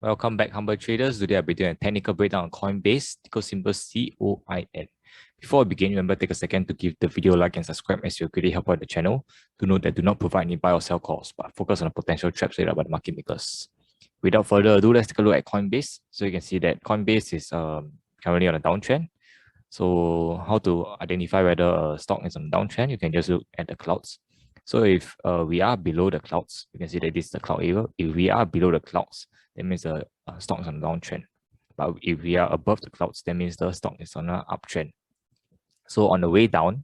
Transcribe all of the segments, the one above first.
Welcome back, humble traders. Today I'll be doing a technical breakdown on Coinbase, ticker symbol COIN. Before I begin, remember take a second to give the video a like and subscribe as you greatly help out the channel. To note that do not provide any buy or sell calls, but focus on the potential traps laid out by the market makers. Without further ado, let's take a look at Coinbase. So you can see that Coinbase is currently on a downtrend. So how to identify whether a stock is on a downtrend? You can just look at the clouds. So if we are below the clouds, you can see that this is the cloud area. If we are below the clouds, that means the stock is on a downtrend. But if we are above the clouds, that means the stock is on an uptrend. So on the way down,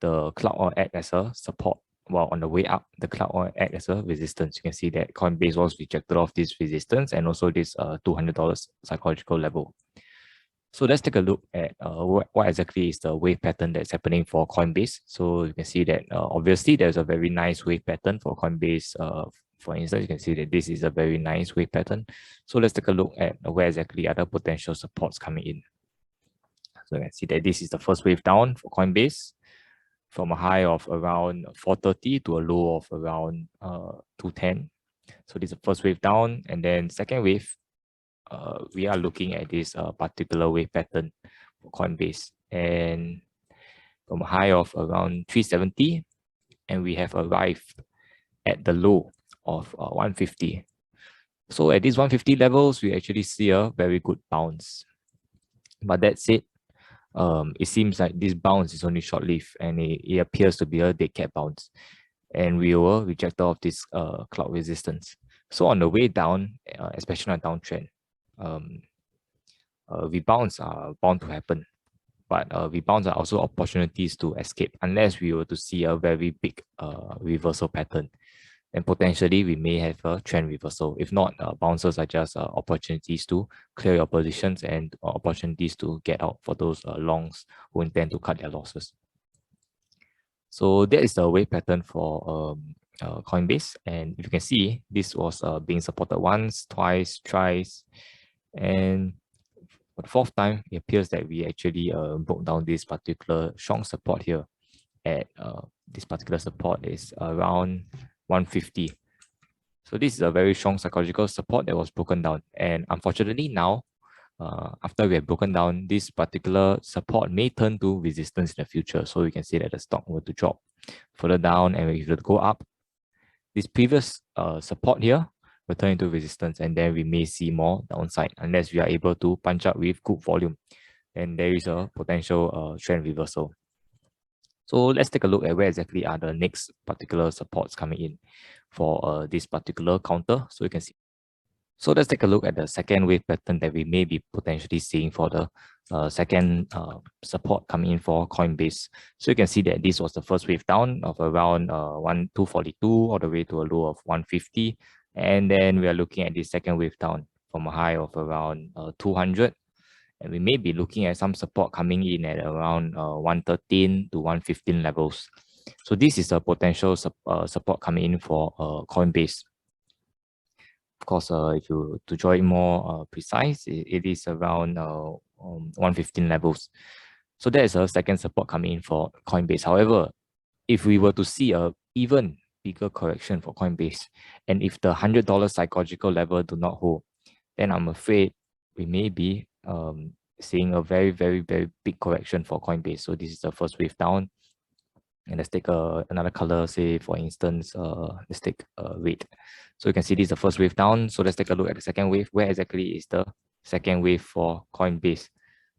the cloud will act as a support, while on the way up, the cloud will act as a resistance. You can see that Coinbase was rejected off this resistance and also this $200 psychological level. So let's take a look at what exactly is the wave pattern that's happening for Coinbase. So you can see that obviously there's a very nice wave pattern for Coinbase. For instance, you can see that this is a very nice wave pattern. So let's take a look at where exactly are the potential supports coming in. So you can see that this is the first wave down for Coinbase from a high of around 430 to a low of around 210. So this is the first wave down, and then second wave, we are looking at this particular wave pattern for Coinbase, and from a high of around 370, and we have arrived at the low of 150. So at these 150 levels, we actually see a very good bounce. But that said, it seems like this bounce is only short-lived, and it appears to be a dead cat bounce, and we were rejected of this cloud resistance. So on the way down, especially on a downtrend, rebounds are bound to happen, but rebounds are also opportunities to escape unless we were to see a very big reversal pattern. And potentially we may have a trend reversal. If not, bounces are just opportunities to clear your positions and opportunities to get out for those longs who intend to cut their losses. So that is the wave pattern for Coinbase, and if you can see, this was being supported once, twice, thrice, and for the fourth time, it appears that we actually broke down this particular strong support here. At this particular support is around 150. So this is a very strong psychological support that was broken down, and unfortunately now, after we have broken down, this particular support may turn to resistance in the future. So we can see that the stock were to drop further down, and if it go up, this previous support here will turn into resistance, and then we may see more downside unless we are able to punch up with good volume, and there is a potential trend reversal. So let's take a look at where exactly are the next particular supports coming in for this particular counter. So you can see. So let's take a look at the second wave pattern that we may be potentially seeing for the second support coming in for Coinbase. So you can see that this was the first wave down of around 242 all the way to a low of 150. And then we are looking at this second wave down from a high of around 200. And we may be looking at some support coming in at around 113 to 115 levels. So this is a potential support coming in for Coinbase. Of course, if you to draw it more precise, it is around 115 levels. So that is a second support coming in for Coinbase. However, if we were to see a even bigger correction for Coinbase, and if the $100 psychological level do not hold, then I'm afraid we may be seeing a very, very, very big correction for Coinbase. So this is the first wave down. And let's take another color, say for instance, let's take red. So you can see this is the first wave down. So let's take a look at the second wave. Where exactly is the second wave for Coinbase?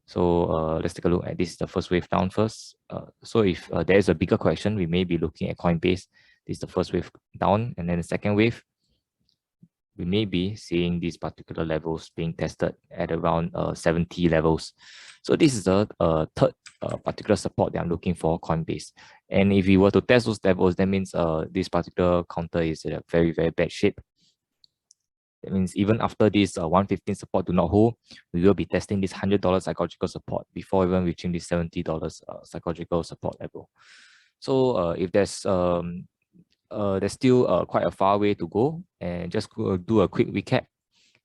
So let's take a look at this, the first wave down first. So if there is a bigger correction, we may be looking at Coinbase. This is the first wave down, and then the second wave, we may be seeing these particular levels being tested at around 70 levels. So this is the third particular support that I'm looking for Coinbase. And if we were to test those levels, that means this particular counter is in a very, very bad shape. That means even after this 115 support do not hold, we will be testing this $100 psychological support before even reaching this $70 psychological support level. So if there's still quite a far way to go, and just do a quick recap.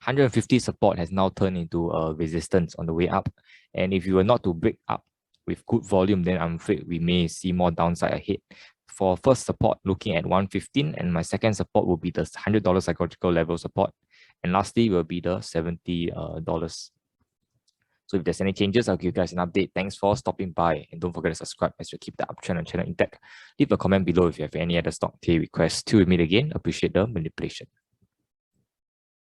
150 support has now turned into resistance on the way up, and if you were not to break up with good volume, then I'm afraid we may see more downside ahead. For first support, looking at 115, and my second support will be the $100 psychological level support, And lastly will be the $70. So if there's any changes, I'll give you guys an update. Thanks for stopping by, and don't forget to subscribe as we keep the uptrend and channel intact. Leave a comment below if you have any other stock day requests. Till we meet again, appreciate the manipulation.